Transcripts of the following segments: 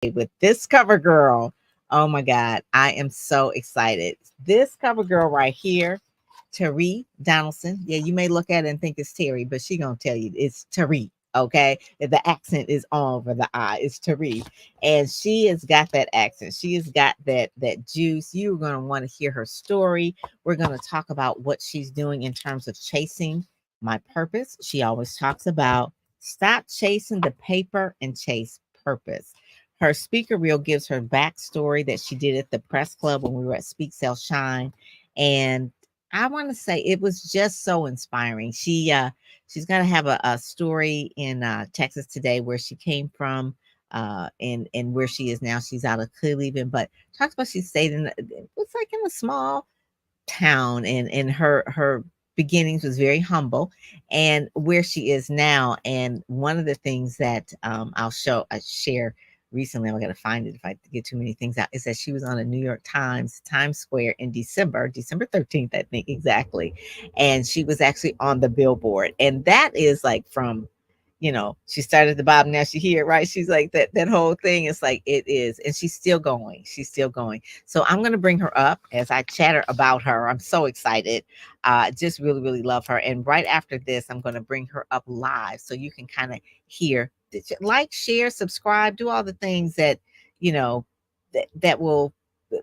with this cover girl. Oh my God, I am so excited. This cover girl right here, Teri Donelson. Yeah, you may look at it and think it's Terry, but she gonna tell you it's Teri. Okay, the accent is all over the I. It's Teri, and she has got that accent. She has got that juice. You're gonna want to hear her story. We're gonna talk about what she's doing in terms of chasing my purpose. She always talks about stop chasing the paper and chase purpose. Her speaker reel gives her backstory that she did at the press club when we were at Speak Sell Shine. And I want to say it was just so inspiring. She's gonna have a story in Texas today where she came from and where she is now. She's out of Cleveland, but talks about she stayed in it's like in a small town and her beginnings was very humble and where she is now. And one of the things that I share recently, I'm going to find it if I get too many things out, is that she was on a New York Times Square in December 13th, I think, exactly. And she was actually on the billboard, and that is like from, she started at the bottom, now she here, right? She's like that whole thing is like it is, and she's still going. She's still going. So I'm gonna bring her up as I chatter about her. I'm so excited. Just really, really love her. And right after this, I'm gonna bring her up live so you can kind of hear, like, share, subscribe, do all the things that that will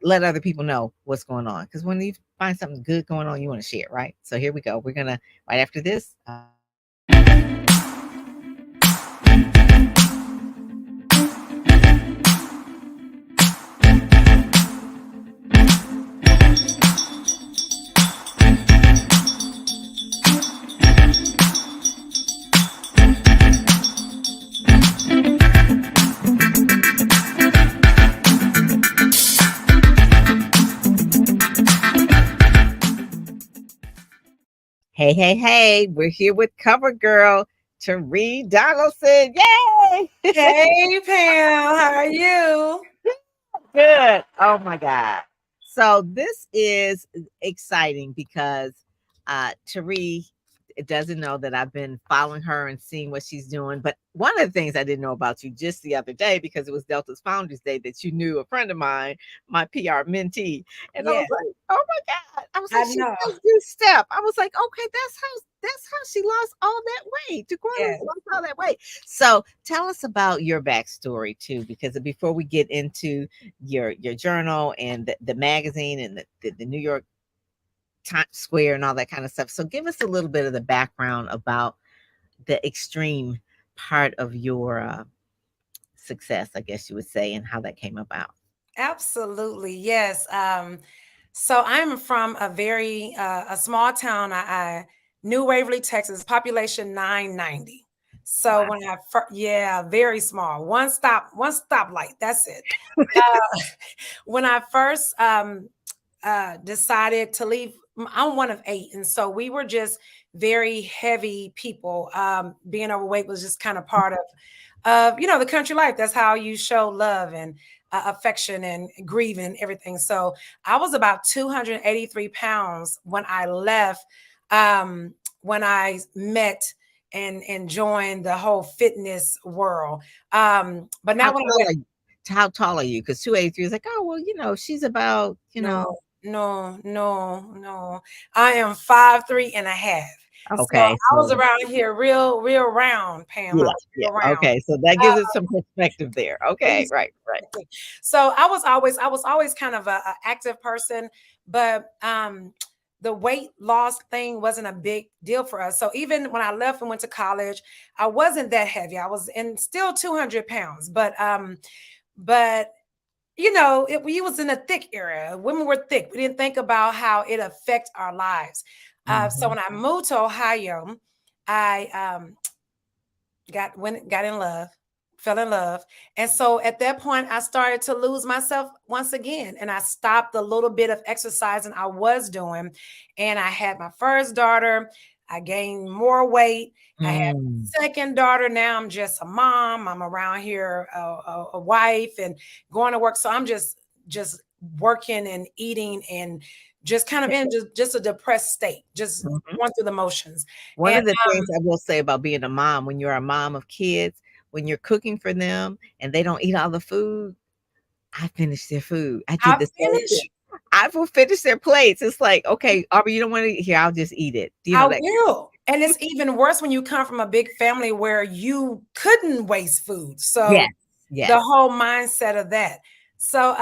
let other people know what's going on. Because when you find something good going on, you want to share, right? So here we go. We're gonna right after this. Hey, hey, hey, we're here with cover girl, Teri Donelson. Yay! Hey Pam, how are you? Good. Oh my God. So this is exciting because Teri doesn't know that I've been following her and seeing what she's doing. But one of the things I didn't know about you just the other day, because it was Delta's Founders Day, that you knew a friend of mine, my PR mentee. And I was Yeah, like, oh my God. I was I like, she know. does this step. I was like, okay, that's how she lost all that weight. Jaquan Yeah, lost all that weight. So tell us about your backstory too, because before we get into your journal and the magazine and the New York Times Square and all that kind of stuff. So give us a little bit of the background about the extreme part of your success, I guess you would say, and how that came about. absolutely. Yes. So I'm from a small town, New Waverly, Texas, population 990. So Wow. when yeah, very small, one stoplight. That's it. Uh, when I first decided to leave, I'm one of eight, and so we were just very heavy people. Being overweight was just kind of part of the country life. That's how you show love and affection and grieving and everything. So I was about 283 pounds when I left. When I met and joined the whole fitness world. But How now when I tall went, are you? How tall are you? Because 283 is like, oh well, she's about, no, no. I am 5'3" and a half. So okay. I was So around here real round, Pam. I yeah, was yeah. real round. Okay. So that Uh, gives it some perspective there. Okay, right, right. exactly. So I was always kind of a active person, but the weight loss thing wasn't a big deal for us. So even when I left and went to college, I wasn't that heavy. I was in still 200 pounds, but we was in a thick era. Women were thick. We didn't think about how it affect our lives. So Mhm. when I moved to Ohio, I got in love, fell in love, and so at that point, I started to lose myself once again, and I stopped the little bit of exercising I was doing, and I had my first daughter. I gained more weight. I had Mm. second daughter. Now I'm just a mom. I'm around here, a wife, and going to work. So I'm just working and eating and just kind of in just a depressed state, just Mhm. going through the motions. One And of the things I will say about being a mom, when you're a mom of kids, when you're cooking for them and they don't eat all the food, I finish their food. I I did the same finish. thing. I will finish their plates. It's like, okay, Aubrey, you don't want to eat here. I'll just eat it. You I know that. will. And it's even worse when you come from a big family where you couldn't waste food. So Yes, the yes. whole mindset of that. So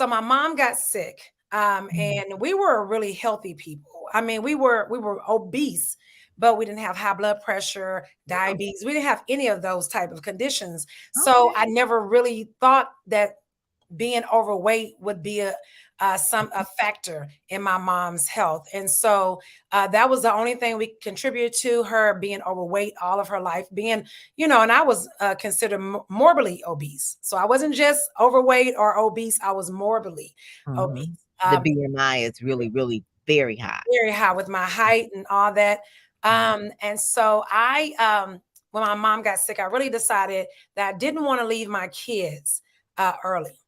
my mom got sick. Mhm. And we were really healthy people. I mean, we were obese, but we didn't have high blood pressure, Oh, diabetes. We didn't have any of those type of conditions. So okay. I never really thought that being overweight would be a factor in my mom's health. And so that was the only thing we contributed to her being overweight all of her life, being, and I was considered morbidly obese. So I wasn't just overweight or obese, I was morbidly obese. Mhm. The BMI is really, really very high. Very high with my height and all that. And so when my mom got sick, I really decided that I didn't want to leave my kids early.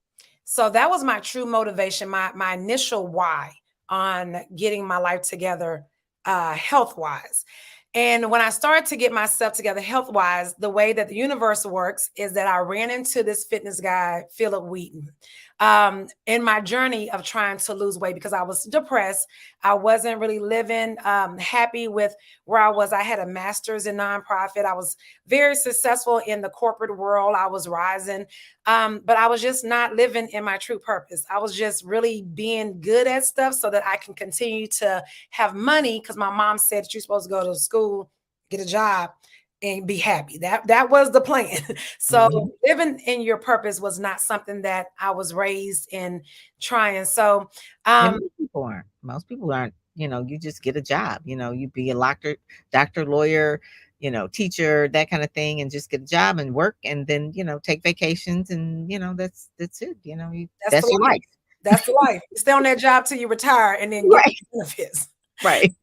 So that was my true motivation, my initial why on getting my life together health wise. And when I started to get myself together health wise, the way that the universe works is that I ran into this fitness guy, Philip Wheaton, in my journey of trying to lose weight because I was depressed. I wasn't really living happy with where I was. I had a master's in nonprofit. I was very successful in the corporate world. I was rising, but I was just not living in my true purpose. I was just really being good at stuff so that I can continue to have money because my mom said that you're supposed to go to school, get a job, and be happy. That was the plan. So Mhm. living in your purpose was not something that I was raised in trying. So And um most people aren't. Most people aren't, you just get a job, you be a doctor, lawyer, teacher, that kind of thing, and just get a job and work and then, take vacations and, that's it. that's the That's your life. life. That's the life. You stay on that job till you retire and then get Right. benefits. Right.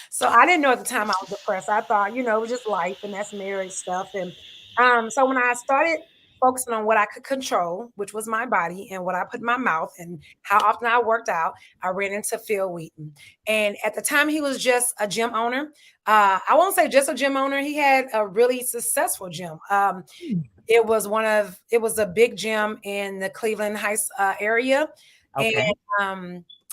So I didn't know at the time I was depressed. I thought, it was just life and that's marriage stuff. And so when I started focusing on what I could control, which was my body and what I put in my mouth and how often I worked out, I ran into Phil Wheaton. And at the time, he was just a gym owner. I won't say just a gym owner. He had a really successful gym. Mm. It was a big gym in the Cleveland Heights area. And Okay.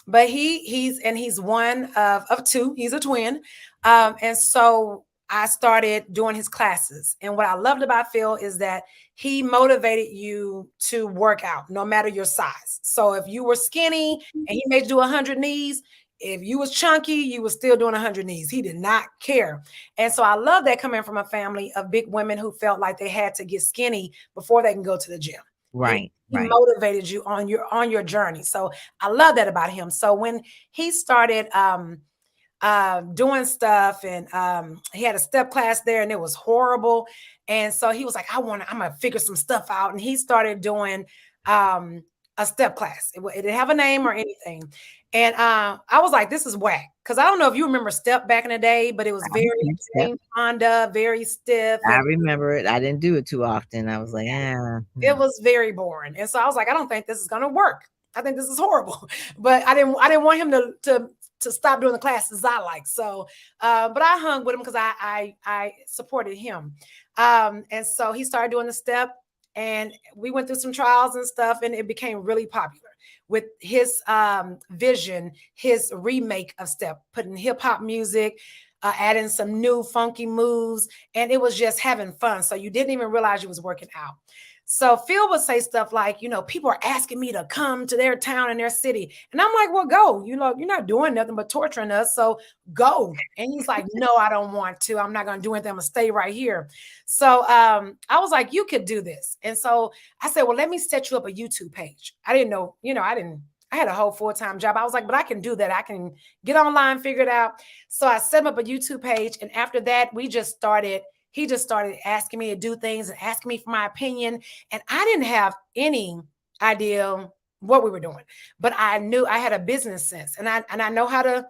but he's one of two. He's a twin. And so I started doing his classes. And what I loved about Phil is that he motivated you to work out no matter your size. So if you were skinny and he made you do 100 knees, if you was chunky, you were still doing 100 knees. He did not care. And so I love that coming from a family of big women who felt like they had to get skinny before they can go to the gym. Right. He Right. motivated you on your journey. So I love that about him. So when he started doing stuff and he had a step class there and it was horrible. And so he was like, I'm gonna figure some stuff out. And he started doing a step class. It didn't have a name or anything. And I was like, this is whack. Because I don't know if you remember step back in the day, but it was I very remember step. Jane Fonda, very stiff. I And remember it. I didn't do it too often. I was like, it no. was very boring. And so I was like, I don't think this is gonna work. I think this is horrible. But I didn't want him to stop doing the classes I like. So but I hung with him because I supported him. And so he started doing the step and we went through some trials and stuff, and it became really popular with his vision, his remake of step, putting hip-hop music, adding some new funky moves, and it was just having fun. So you didn't even realize you was working out. So Phil would say stuff like, people are asking me to come to their town and their city. And I'm like, well, go. You're not doing nothing but torturing us. So go. And he's like, no, I don't want to. I'm not going to do anything. I'm going to stay right here. So I was like, you could do this. And so I said, well, let me set you up a YouTube page. I didn't know, I had a whole full-time job. I was like, but I can do that. I can get online, figure it out. So I set up a YouTube page. And after that, he just started asking me to do things and asking me for my opinion. And I didn't have any idea what we were doing, but I knew I had a business sense and I know how to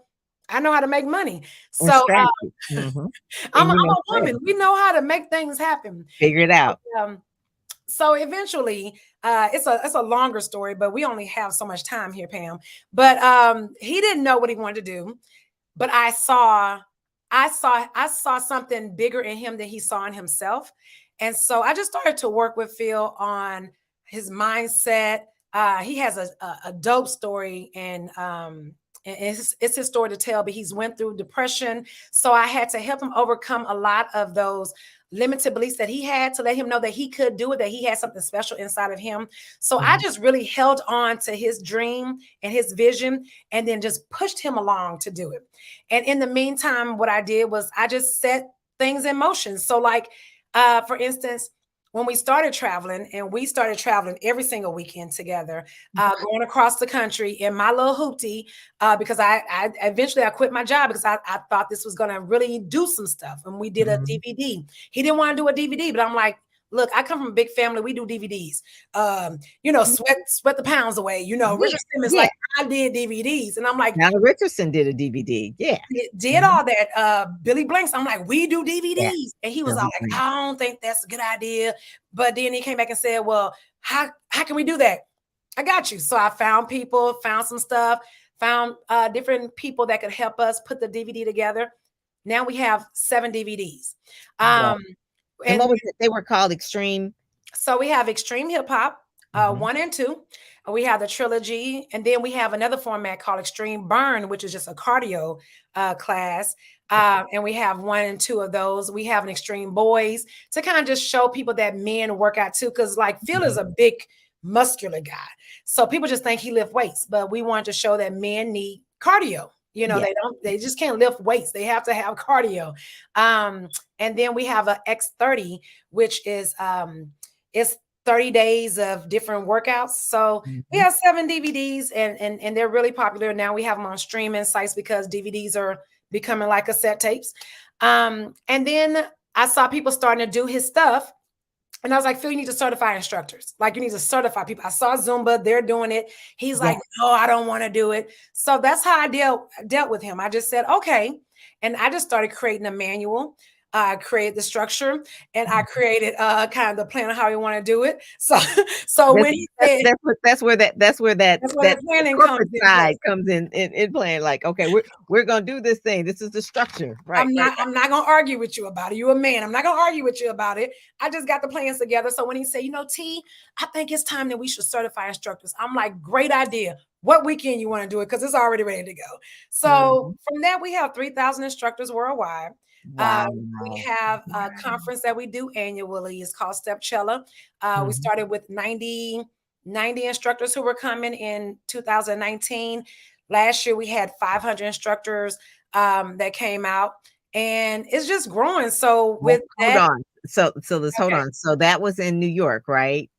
make money. And So strategy. Mhm. I'm And you know a woman. strategy. We know how to make things happen. Figure it out. Um, so eventually, it's a longer story, but we only have so much time here, Pam. But he didn't know what he wanted to do, but I saw something bigger in him than he saw in himself. And so I just started to work with Phil on his mindset. He has a dope story, and it's his story to tell, but he's went through depression. So I had to help him overcome a lot of those limited beliefs that he had, to let him know that he could do it, that he had something special inside of him. So I just really held on to his dream and his vision, and then just pushed him along to do it. And in the meantime, what I did was I just set things in motion. So like, for instance, when we started traveling, and we started traveling every single weekend together, going across the country in my little hoopty, because I eventually I quit my job because I thought this was going to really do some stuff. And we did a DVD. He didn't want to do a DVD, but I'm like, look, I come from a big family. We do DVDs. Sweat the pounds away. Richard Simmons, like, I did DVDs, and I'm like, now Richardson did a DVD. Yeah, did all that. Billy Blanks, I'm like, we do DVDs, and he was all like, I don't think that's a good idea. But then he came back and said, well, how can we do that? I got you. So I found people, found some stuff, found different people that could help us put the DVD together. Now we have 7 DVDs. And what was it? They were called Xtreme. So we have Xtreme Hip Hop 1 and 2. We have the trilogy, and then we have another format called Xtreme Burn, which is just a cardio class. And we have 1 and 2 of those. We have an Xtreme Boys to kind of just show people that men work out too, because like Phil is a big muscular guy, so people just think he lift weights, but we want to show that men need cardio. They just can't lift weights. They have to have cardio. And then we have a X30, which is it's 30 days of different workouts. So we have 7 DVDs, and they're really popular. Now we have them on streaming sites because DVDs are becoming like cassette tapes. And then I saw people starting to do his stuff. And I was like, Phil, you need to certify instructors. Like, you need to certify people. I saw Zumba, they're doing it. He's like, no, I don't want to do it. So that's how I dealt with him. I just said, okay. And I just started creating a manual. I created the structure, and I created kind of the plan of how we want to do it. So when he said, that's where that planning comes in playing. Like, okay, we're gonna do this thing. This is the structure, right? I'm not gonna argue with you about it. You're a man. I'm not gonna argue with you about it. I just got the plans together. So when he said, T, I think it's time that we should certify instructors, I'm like, great idea. What weekend you want to do it? Because it's already ready to go. So from that, we have 3,000 instructors worldwide. Wow. We have a conference that we do annually. It's called Stepchella. We started with 90 instructors who were coming in 2019. Last year, we had 500 instructors that came out, and it's just growing. So with hold on. So let's hold on. So that was in New York, right?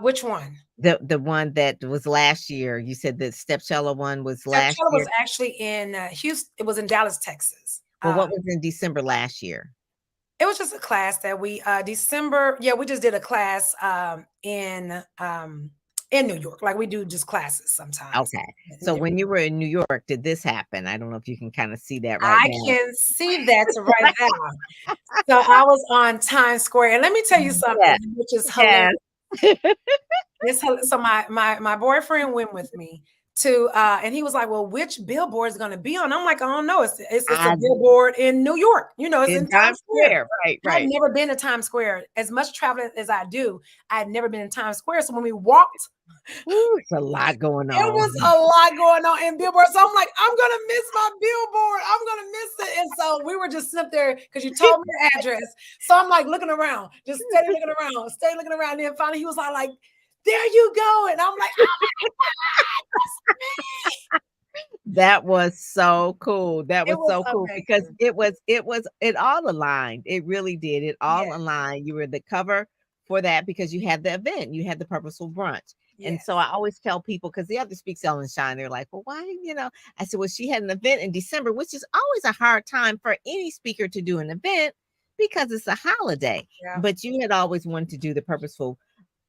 Which one? The one that was last year. You said the Stepchella one was last year. Stepchella was actually in Houston. It was in Dallas, Texas. Well, what was in December last year? It was just a class that we December. Yeah, we just did a class in New York. Like, we do just classes sometimes. Okay. So when you were in New York, did this happen? I don't know if you can kind of see that right now. I can see that right now. So I was on Times Square, and let me tell you something, which is hilarious. So my boyfriend went with me to and he was like, well, which billboard is going to be on? I'm like, I don't know. It's a billboard in New York. It's in Times Square. Right. I've never been to Times Square. As much traveling as I do, I had never been in Times Square. So when we walked, it's a lot going on. It was a lot going on in billboards. So I'm like, I'm gonna miss my billboard. I'm gonna miss it. And so we were just sitting there because you told me the address. So I'm like looking around, just steady looking around, stay looking around. And then finally he was like, there you go. And I'm like, oh my God, that's me. That was so cool. That was so cool because it all aligned. It really did. It all aligned. You were the cover for that because you had the event, you had the Purposeful Brunch. And so I always tell people, because the other Speak, Sell, and Shine, they're like, well, why, I said, well, she had an event in December, which is always a hard time for any speaker to do an event because it's a holiday. Yeah. But you had always wanted to do the Purposeful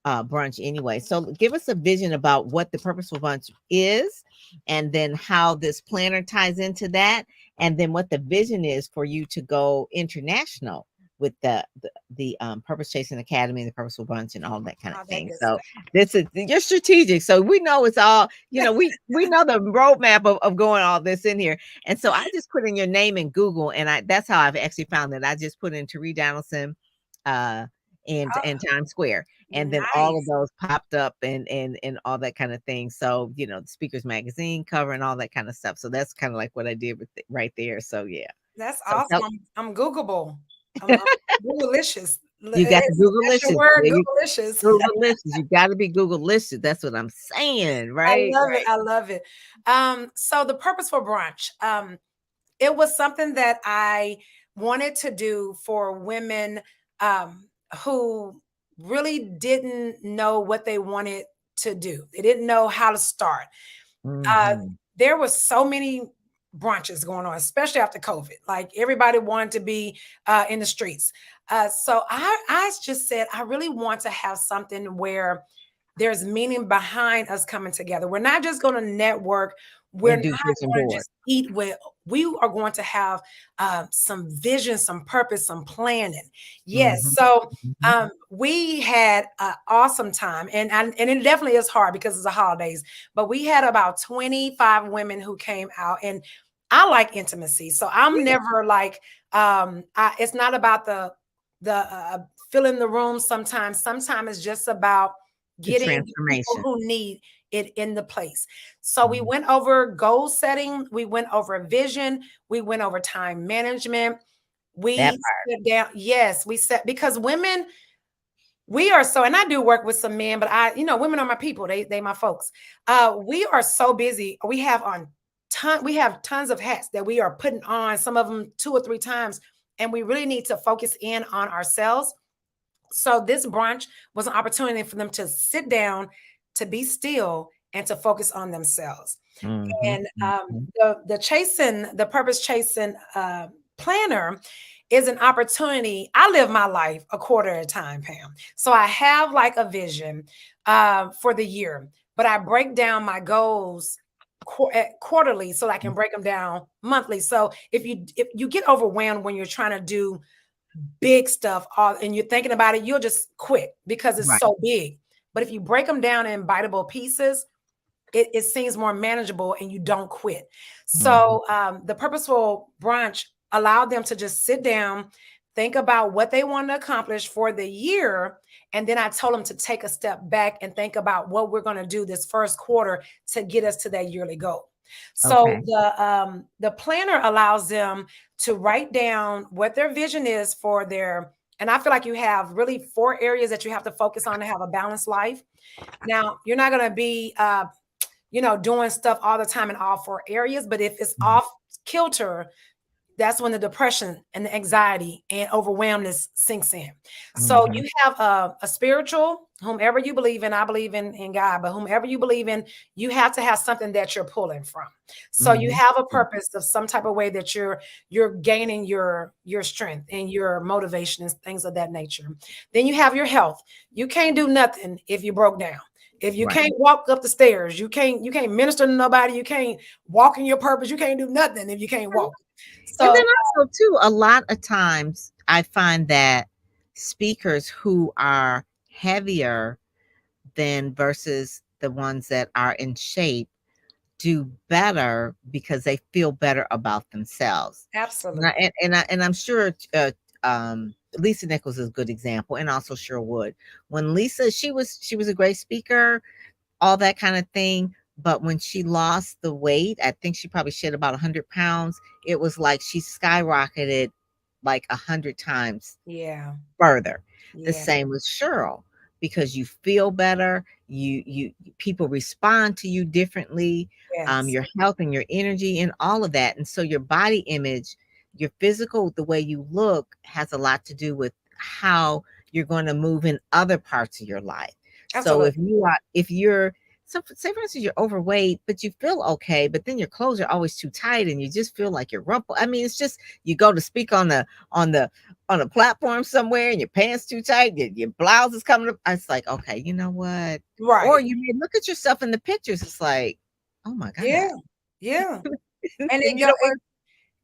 Brunch anyway. So give us a vision about what the Purposeful Brunch is, and then how this planner ties into that, and then what the vision is for you to go international with the Purpose Chasing Academy and the Purposeful Brunch and all that kind of thing. So this is, you're strategic. So we know it's all, we know the roadmap of going all this in here. And so I just put in your name in Google, and that's how I've actually found that. I just put in Teri Donelson uh in Times Square. And then all of Nice. those popped up and all that kind of thing. So, the Speakers Magazine cover and all that kind of stuff. So that's kind of like what I did with right there. So yeah. That's So awesome. tell I'm Googleable. I'm Googleicious. you got the That's your Googleicious. word, Yeah, you Googleicious. Googleicious. You got to be Googleicious. That's what I'm saying, I right? love it. I love it. So the purpose for brunch, it was something that I wanted to do for women who really didn't know what they wanted to do. They didn't know how to start. Uh, Hmm. there was so many brunches going on, especially after COVID. Like everybody wanted to be in the streets. So I just said, I really want to have something where there's meaning behind us coming together. We're not just going to network. We're And not do vision going to board. just eat well. We are going to have some vision, some purpose, some planning. Yes. Hmm. So Hmm. we had an awesome time, and it definitely is hard because it's the holidays. But we had about 25 women who came out, and I like intimacy, so I'm Yeah. never like it's not about the filling the room. Sometimes it's just about The getting the people transformation. who need it in the place. So we Mhm. went over goal setting, we went over vision, we went over time management. That We part. sit down, yes, we set because women, we are so, and I do work with some men, but women are my people. They my folks. We are so busy. We have tons of hats that we are putting on, some of them 2 or 3 times, and we really need to focus in on ourselves. So this brunch was an opportunity for them to sit down, to be still, and to focus on themselves. Mhm, And mhm. the purpose chasing planner is an opportunity. I live my life a quarter at a time, Pam. So I have like a vision for the year, but I break down my goals quarterly so I can break them down monthly. So if you get overwhelmed when you're trying to do big stuff and you're thinking about it, you'll just quit because it's Right. so big. But if you break them down in biteable pieces, it seems more manageable and you don't quit. Mhm. So the purposeful brunch allowed them to just sit down, think about what they wanted to accomplish for the year. And then I told them to take a step back and think about what we're going to do this first quarter to get us to that yearly goal. So Okay. the planner allows them to write down what their vision is for their, and I feel like you have really 4 areas that you have to focus on to have a balanced life. Now, you're not going to be doing stuff all the time in all 4 areas. But if it's Mhm. off kilter, that's when the depression and the anxiety and overwhelmness sinks in. So Mhm. you have a spiritual, whomever you believe in. I believe in God, but whomever you believe in, you have to have something that you're pulling from. So you Mhm. have a purpose of some type of way that you're gaining your strength and your motivation and things of that nature. Then you have your health. You can't do nothing if you broke down. If you Right. can't walk up the stairs, you can't minister to nobody, you can't walk in your purpose, you can't do nothing if you can't walk. And So then also too, a lot of times I find that speakers who are heavier than versus the ones that are in shape do better because they feel better about themselves. And absolutely. I'm sure Lisa Nichols is a good example, and also Sherwood. When Lisa, she was a great speaker, all that kind of thing. But when she lost the weight, I think she probably shed about 100 pounds. It was like she skyrocketed like 100 times Yeah. further. The Yeah. same with Cheryl, because you feel better, you people respond to you differently, Yes. your health and your energy and all of that. And so your body image, your physical, the way you look has a lot to do with how you're going to move in other parts of your life. So Absolutely. if you're so say for instance you're overweight, but you feel okay, but then your clothes are always too tight and you just feel like you're rumpled. I mean, it's just you go to speak on the on a platform somewhere and your pants too tight, your blouse is coming up. It's like, okay, you know what? Or Right. you may look at yourself in the pictures. It's like, oh my God. Yeah. Yeah. And And you don't want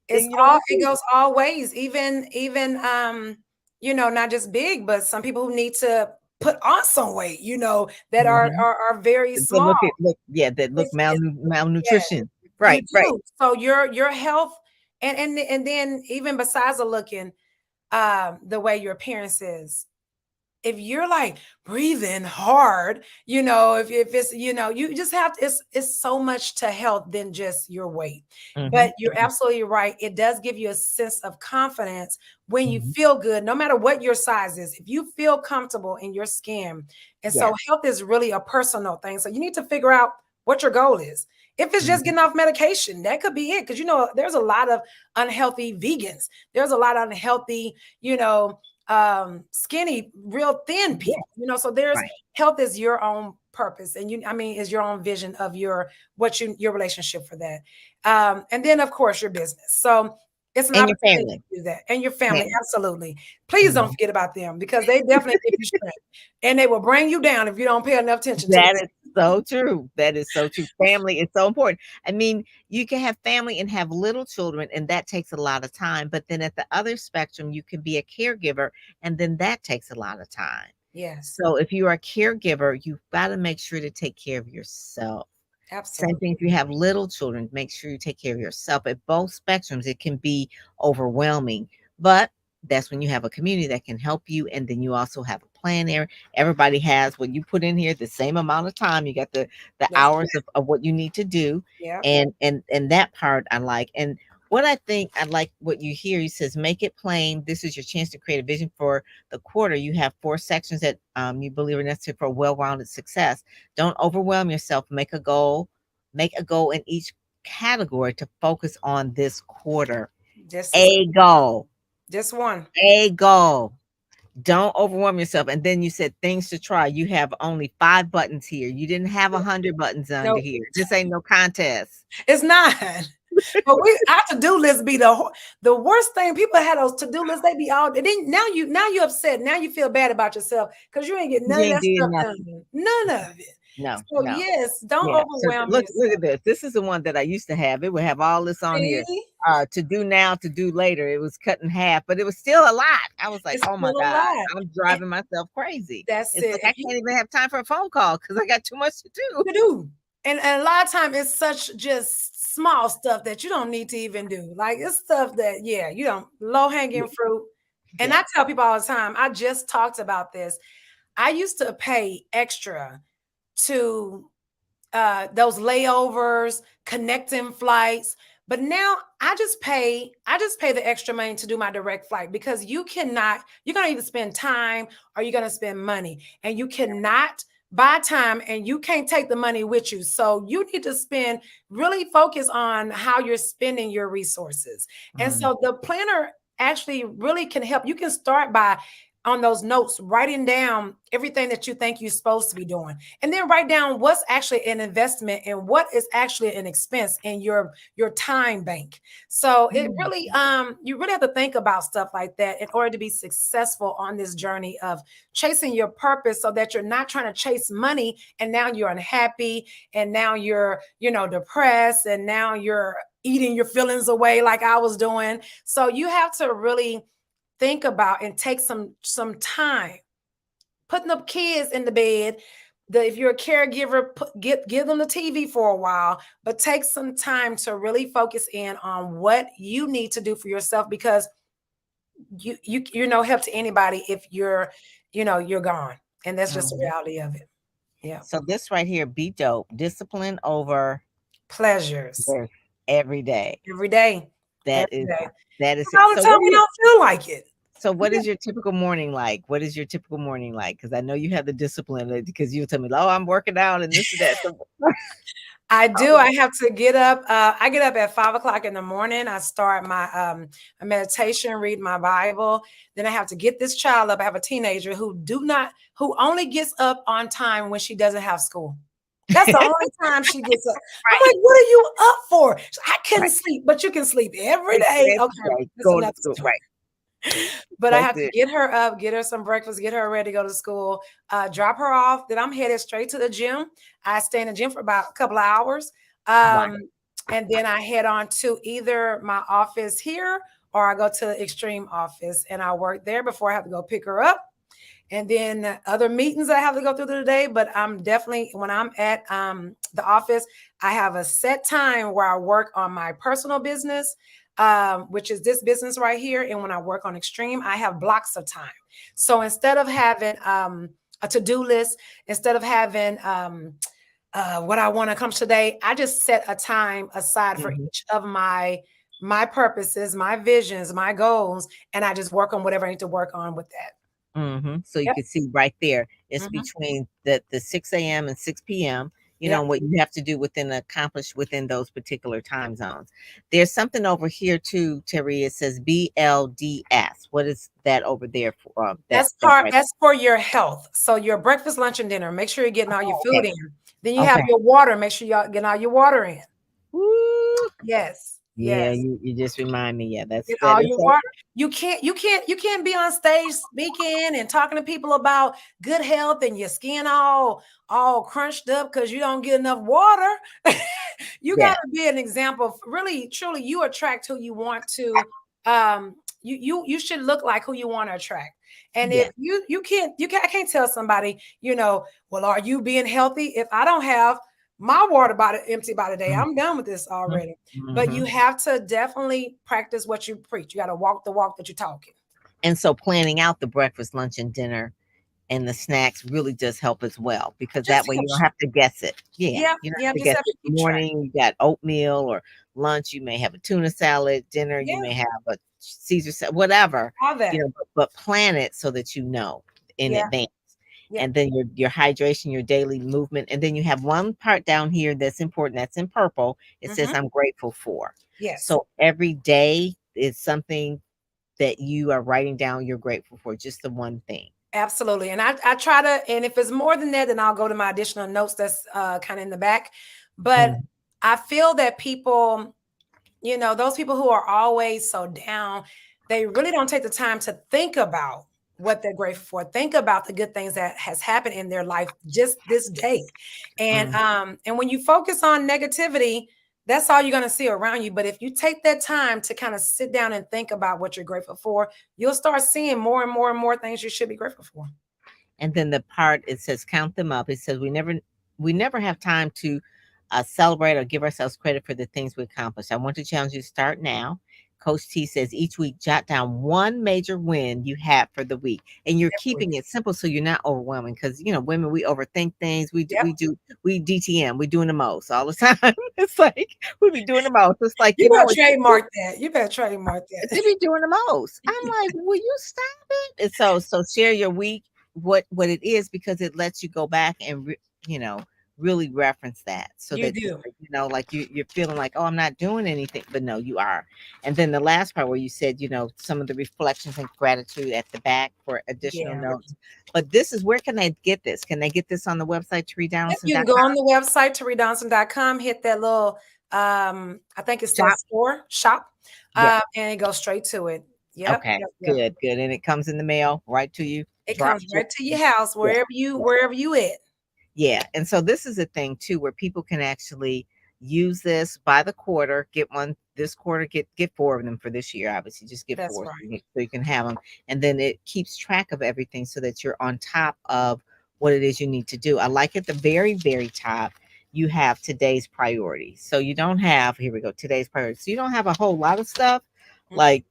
it's and you don't all, want to it see goes it. all ways, even not just big, but some people who need to put on some weight, that are Mhm. are very But small. look, yeah, that look It's yeah, malnutrition. you Right, right. do. So your health, and then even besides the looking, the way your appearance is. If you're like breathing hard, if it's, you just have to, it's so much to health than just your weight. Mm-hmm. But you're absolutely right. It does give you a sense of confidence when you Mm-hmm. feel good, no matter what your size is. If you feel comfortable in your skin. And so Yes. health is really a personal thing. So you need to figure out what your goal is. If it's just Mm-hmm. getting off medication, that could be it. Because there's a lot of unhealthy vegans. There's a lot of unhealthy, skinny, real thin Yeah. people, so there's Right. health is your own purpose, and is your own vision of your relationship for that. And then of course your business. So it's an And your opportunity family. to do that. And your family, Family. absolutely. Please don't Mhm. forget about them, because they definitely give you strength, and they will bring you down if you don't pay enough attention to That them. is so true. That is so true. Family is so important. I mean, you can have family and have little children, and that takes a lot of time. But then at the other spectrum, you can be a caregiver, and then that takes a lot of time. Yes, So if you are a caregiver, you've got to make sure to take care of yourself. Same thing absolutely. if you have little children, make sure you take care of yourself. At both spectrums, it can be overwhelming, but that's when you have a community that can help you. And then you also have a plan there. Everybody has what you put in here, the same amount of time. You got the That's hours of what you need to do. yeah. And that part I like. And what I think I like what you hear, he says, make it plain. This is your chance to create a vision for the quarter. You have 4 sections that you believe are necessary for well-rounded success. Don't overwhelm yourself. Make a goal in each category to focus on this quarter. This is A goal. this one. A goal. Don't overwhelm yourself. And then you said things to try. You have only 5 buttons here. You didn't have 100 buttons under No, here. This ain't no contest. it's not. But our to-do list be the worst thing. People had those to-do lists, they be all, and then now you upset. Now you feel bad about yourself because you ain't getting none You of ain't that did stuff nothing. done. None of it. No, So no. yes, don't Yeah. So overwhelm look yourself. at this. This is the one that I used to have. It would have all this on here. See? To do now, to do later. It was cut in half, but it was still a lot. I was like, It's oh my still a God, lot. I'm And driving myself crazy. that's It's it. like I If you can't even have time for a phone call because I got too much to do. to do. And a lot of time it's such just small stuff that you don't need to even do. Like it's stuff that, yeah, you don't low hanging fruit. And Yeah. I tell people all the time, I just talked about this. I used to pay extra to those layovers, connecting flights. But now I just pay the extra money to do my direct flight, because you're gonna either spend time or you're gonna spend money, and you cannot buy time and you can't take the money with you. So you need to really focus on how you're spending your resources. And Mm, so the planner actually really can help. You can start by on those notes, writing down everything that you think you're supposed to be doing, and then write down what's actually an investment and what is actually an expense in your time bank. So it mm, really you really have to think about stuff like that in order to be successful on this journey of chasing your purpose, so that you're not trying to chase money and now you're unhappy, and now you're depressed, and now you're eating your feelings away like I was doing. So you have to really think about and take some time putting the kids in the bed. If you're a caregiver, give them the TV for a while, but take some time to really focus in on what you need to do for yourself, because you're no help to anybody if you're gone, and that's just the mhm. reality of it. Yeah, So this right here, be dope. Discipline over pleasures this every day. every day, every That is day. that is it. All the time we don't feel like it. So what Yeah. is your typical morning like? What is your typical morning like? Because I know you have the discipline because you tell me, oh, I'm working out and this and that. So, I do. I have to get up. I get up at 5 o'clock in the morning. I start my meditation, read my Bible. Then I have to get this child up. I have a teenager who only gets up on time when she doesn't have school. That's the only time she gets up. I'm right, like, what are you up for? I couldn't right. sleep, but you can sleep every day. Every Okay, day, that's go to another school. story. Right. But I That's have to it. get her up, get her some breakfast, get her ready to go to school, drop her off. Then I'm headed straight to the gym. I stay in the gym for about a couple of hours. Wow. And then I head on to either my office here, or I go to the Xtreme office and I work there before I have to go pick her up. And then other meetings I have to go through the day. But I'm definitely, when I'm at the office, I have a set time where I work on my personal business. which is this business right here. And when I work on Xtreme, I have blocks of time. So instead of having a to-do list, instead of having what I want to accomplish today, I just set a time aside for each of my purposes, my visions, my goals, and I just work on whatever I need to work on with that. So you Yep. can see right there, it's Hmm. between the 6 a.m. and 6 p.m. You Yep. know what you have to do within accomplish within those particular time zones. There's something over here too, Terry. It says BLDS. What is that over there for? That's right. That's for your health. So your breakfast, lunch, and dinner. Make sure you're getting all your Oh, food okay. in. Then you have Okay. your water. Make sure y'all getting all your water in. Woo. Yes. Yeah, Yes. you just remind me. Yeah, Get that all is your so. water. You can't be on stage speaking and talking to people about good health and your skin all crunched up because you don't get enough water. You got Yeah. to be an example. Really, truly, you attract who you want to. You should look like who you want to attract. And if Yeah. I can't tell somebody, well, are you being healthy? If I don't have my water bottle empty by the day, I'm done with this already. But you Mm-hmm. have to definitely practice what you preach. You got to walk the walk that you're talking. And so planning out the breakfast, lunch, and dinner and the snacks really does help as well, because Just that way you don't helps you. have to guess it. Yeah, Yeah, you don't yeah, have to just guess have to it. keep track. Morning, you got oatmeal, or lunch, you may have a tuna salad. Dinner, you Yeah, may have a Caesar salad, whatever. all that. But plan it so that you know in Yeah, advance. yeah. And then your hydration, your daily movement, and then you have one part down here that's important. That's in purple. It says Hmm. I'm grateful for. Yes, So every day is something that you are writing down you're grateful for, just the one thing. absolutely. And I try to, and if it's more than that, then I'll go to my additional notes that's kind of in the back. But Mm. I feel that people, those people who are always so down, they really don't take the time to think about what they're grateful for. Think about the good things that has happened in their life just this day. Mm. And when you focus on negativity, that's all you're going to see around you. But if you take that time to kind of sit down and think about what you're grateful for, you'll start seeing more and more and more things you should be grateful for. And then the part it says count them up. It says we never have time to celebrate or give ourselves credit for the things we accomplished. I want to challenge you to start now. Coach T says each week jot down one major win you had for the week, and you're Every keeping week. it simple so you're not overwhelming. Because women, we overthink things. Yep. We DTM. We doing the most all the time. It's like we be doing the most. It's like You better it's trademark that. You better trademark they that. be doing the most. I'm like, will you stop it? And so share your week, what it is, because it lets you go back and you know really reference that, so You that do. like you're feeling like, oh, I'm not doing anything, but no, you are. And then the last part where you said, some of the reflections and gratitude at the back for additional Yeah. notes. But this is, where can they get this? Can they get this on the website Yep, you can TeriDonelson.com? go on the website, TeriDonelson.com, hit that little, I think it Shop. says store, shop, Yeah. and it goes straight to it. Yep, Okay. yep, yep. Good. And it comes in the mail right to you. It Drop. comes right to your house, Yeah. wherever you at. Yeah, and so this is a thing too where people can actually use this by the quarter, get one this quarter, get four of them for this year. Obviously, just get That's four, so right. you can have them, and then it keeps track of everything so that you're on top of what it is you need to do. I like at the very, very top, you have today's priorities. So you don't have, here we go, today's priorities. So you don't have a whole lot of stuff, Mhm. like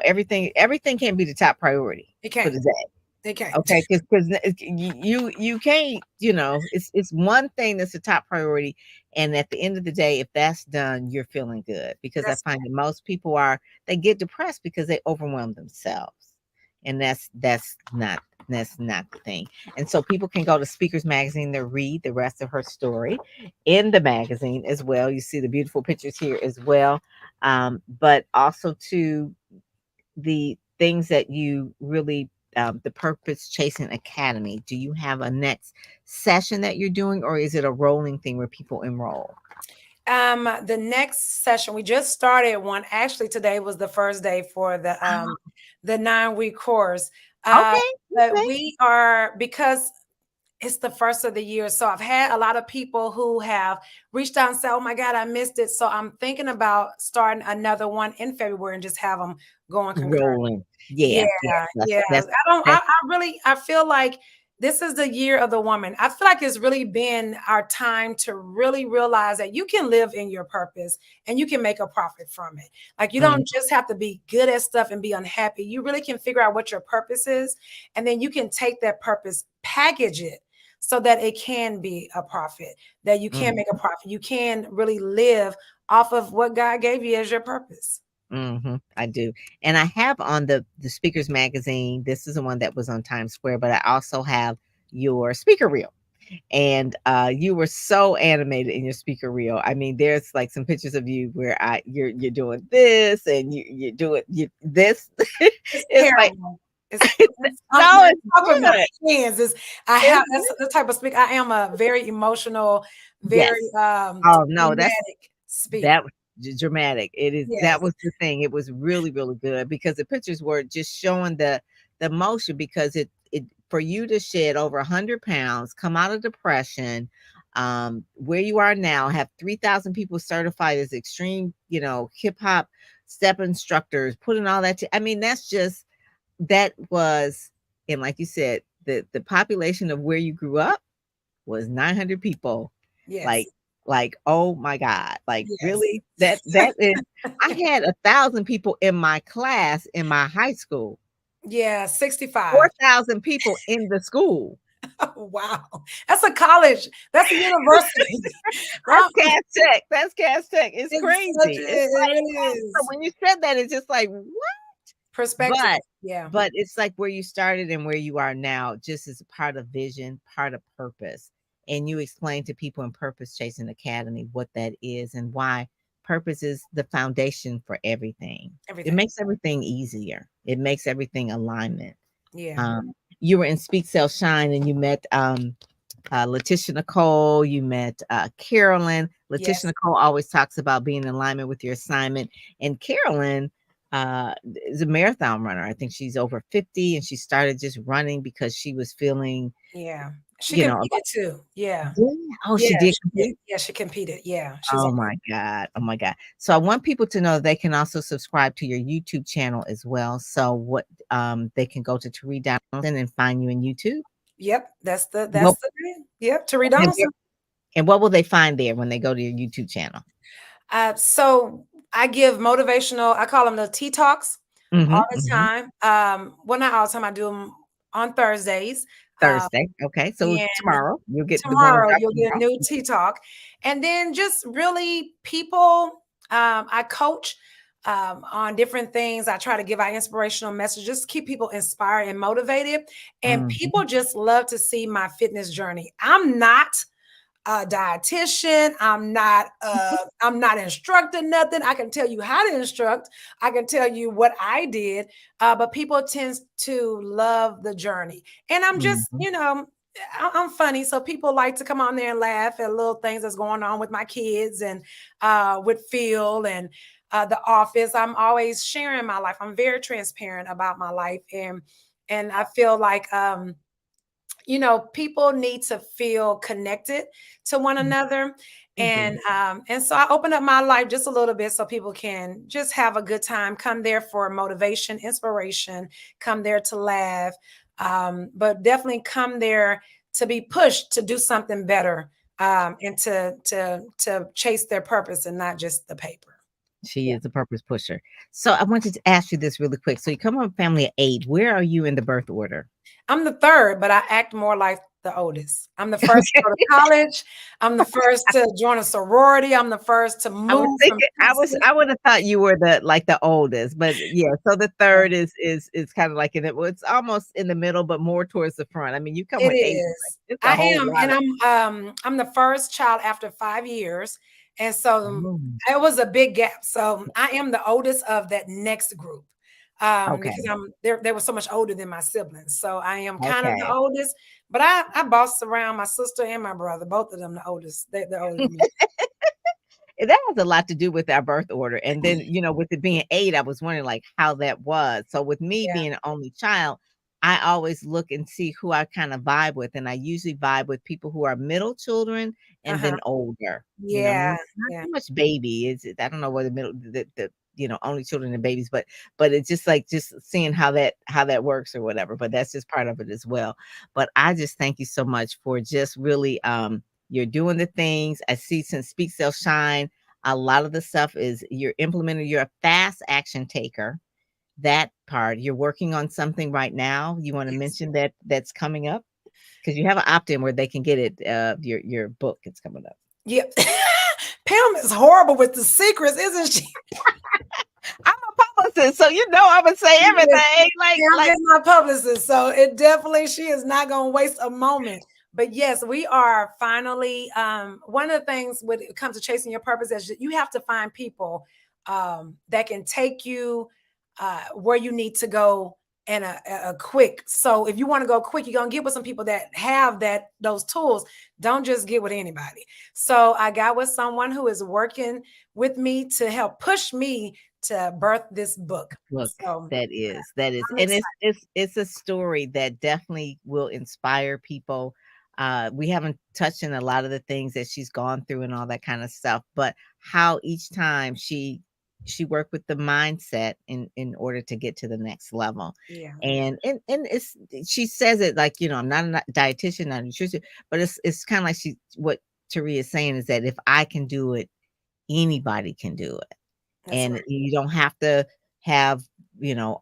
everything can't be the top priority It for can't. the day. It can't. Okay, because you can't, it's one thing that's a top priority, and at the end of the day, if that's done, you're feeling good. Because I That's find that most people they get depressed because they overwhelm themselves, and that's not the thing. And so people can go to Speakers Magazine to read the rest of her story in the magazine as well. You see the beautiful pictures here as well, but also to the things that you really the Purpose Chasing Academy. Do you have a next session that you're doing, or is it a rolling thing where people enroll? The next session we just started one. Actually, today was the first day for the 9-week course. Uh, Okay, but okay. we are because it's the first of the year. So I've had a lot of people who have reached out and said, "Oh my God, I missed it." So I'm thinking about starting another one in February and just have them going concurrent. Rolling. Yeah, Yeah, yeah. yeah. That's I don't. that's I really. I feel like this is the year of the woman. I feel like it's really been our time to really realize that you can live in your purpose and you can make a profit from it. Like you Mm, don't just have to be good at stuff and be unhappy. You really can figure out what your purpose is, and then you can take that purpose, package it so that it can be a profit, that you can mm. make a profit. You can really live off of what God gave you as your purpose. I do. And I have on the Speakers Magazine, this is the one that was on Times Square, but I also have your speaker reel. And you were so animated in your speaker reel. I mean, there's like some pictures of you where you're doing this and you do it this. It's It's like terrible. It's, I'm no, it's talking with my good. hands. I have It's that's the type of speaker. I am a very emotional, very yes. Oh no, dramatic speaker. that was dramatic. It is that Yes. was the thing. It was really, really good because the pictures were just showing the motion because it for you to shed over 100 pounds, come out of depression, where you are now, have 3,000 people certified as extreme, hip hop step instructors, putting all that I mean, that was, and like you said, the population of where you grew up was 900 people. Yes. Like, oh my God, like Yes. really? That is, I had 1,000 people in my class in my high school, Yeah, 65. 4,000 people in the school. Oh, wow. That's a college. That's a university. That's Um, Cass Tech. That's Cass Tech. It's crazy. It's it like, really so is. when you said that, it's just like, what? Perspective. But Yeah. it's like where you started and where you are now, just as a part of vision, part of purpose. And you explain to people in Purpose Chasing Academy what that is and why purpose is the foundation for everything. It Everything. makes everything easier. It makes everything alignment. Yeah. You were in Speak Sell Shine and you met Letitia Nicole, you met Carolyn. Letitia Yes. Nicole always talks about being in alignment with your assignment. And Carolyn is a marathon runner. I think she's over 50 and she started just running because she was feeling, Yeah. She like, competed too. Yeah. yeah. Oh, Yeah, she did she did. compete. Yeah, she competed. Yeah, she's Oh awesome. my God. Oh my God. So I want people to know they can also subscribe to your YouTube channel as well. So what they can go to Teri Donelson and find you in YouTube. Yep, that's What the name. Yep, Teri and Donelson. what will they find there when they go to your YouTube channel? So I give motivational, I call them the Tea Talks all Mhm, the mhm. time. Well, not all the time. I do them on Thursdays. Um, Thursday. Okay. So and tomorrow you'll get the one tomorrow about you'll get a tomorrow. new Tea Talk. And then just really people, I coach on different things. I try to give out inspirational messages, keep people inspired and motivated. And Mhm, people just love to see my fitness journey. I'm not a dietitian. I'm not instructing nothing. I can tell you how to instruct. I can tell you what I did. But people tend to love the journey. And I'm just, mhm, I'm funny. So people like to come on there and laugh at little things that's going on with my kids and with Phil and the office. I'm always sharing my life. I'm very transparent about my life. And I feel like people need to feel connected to one mhm. another. They do. And so I open up my life just a little bit so people can just have a good time, come there for motivation, inspiration, come there to laugh, but definitely come there to be pushed to do something better, and to chase their purpose and not just the paper. She Yeah. is a purpose pusher. So I wanted to ask you this really quick. So you come from a family of 8. Where are you in the birth order? I'm the third, but I act more like the oldest. I'm the first to go to college. I'm the first to join a sorority. I'm the first to I was move from thinking city. I would have thought you were the oldest, but yeah, so the third is kind of like in it. Well, it's almost in the middle, but more towards the front. I mean, you come It with 8, like, is. it's a I whole am, lot and of I'm the first child after 5 years, and so oh, it was a big gap. So I am the oldest of that next group, okay, because they were so much older than my siblings. So I am kind of the okay. oldest, but I bossed around my sister and my brother, both of them the oldest. They're older than me. That has a lot to do with our birth order. And then, with it being 8, I was wondering like how that was. So with me Yeah. being an only child, I always look and see who I kind of vibe with. And I usually vibe with people who are middle children and Uh-huh. then older, Yeah. not Yeah. too much baby. I don't know where the middle, the only children and babies, but it's just like just seeing how that works or whatever. But that's just part of it as well. But I just thank you so much for just really you're doing the things. I see since Speak Sell Shine, a lot of the stuff is you're implementing, you're a fast action taker. That part, you're working on something right now. You want to Yes. mention that's coming up? Because you have an opt-in where they can get it. Your book is coming up. Yep. Pam is horrible with the secrets, isn't she? I'm a publicist, so I'm gonna say Yes. everything. Pam is my publicist, so she is not gonna waste a moment. But yes, we are finally one of the things when it comes to chasing your purpose is you have to find people that can take you where you need to go in a quick. So if you want to go quick, you're gonna get with some people that have those tools. Don't just get with anybody. So I got with someone who is working with me to help push me to birth this book. Look, So that is, I'm and excited. it's a story that definitely will inspire people. We haven't touched on a lot of the things that she's gone through and all that kind of stuff, but how each time she worked with the mindset in order to get to the next level. Yeah. And she says it like, I'm not a dietitian, not a nutrition, but it's kind of like what Teri is saying is that if I can do it, anybody can do it. That's And right. you don't have to have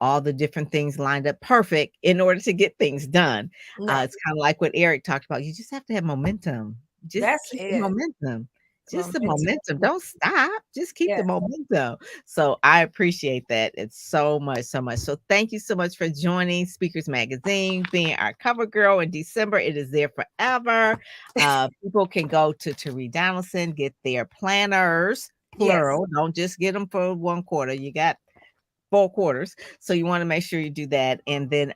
all the different things lined up perfect in order to get things done. No, It's kind of like what Eric talked about. You just have to have momentum. Just that's keep the it. momentum. The Just the momentum. momentum. Don't stop. Just keep the Yes. momentum. So I appreciate that. It's so much, so much. So thank you so much for joining Speakers Magazine, being our cover girl in December. It is there forever. People can go to Teri Donelson, get their planners, Yes. plural. Don't just get them for one quarter. You got 4 quarters. So you want to make sure you do that. And then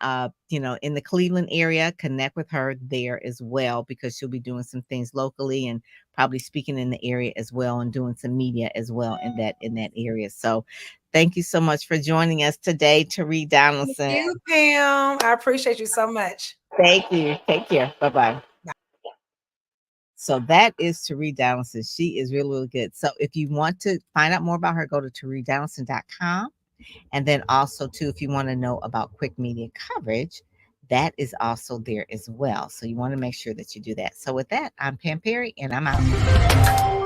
in the Cleveland area, connect with her there as well, because she'll be doing some things locally and probably speaking in the area as well and doing some media as well in that area. So thank you so much for joining us today, Teri Thank Donelson. you, Pam. I appreciate you so much. Thank you. Take care. Bye-bye. So that is Teri Donelson. She is really, really good. So if you want to find out more about her, go to teridonelson.com. And then also, too, if you want to know about quick media coverage, that is also there as well. So you want to make sure that you do that. So with that, I'm Pam Perry, and I'm out.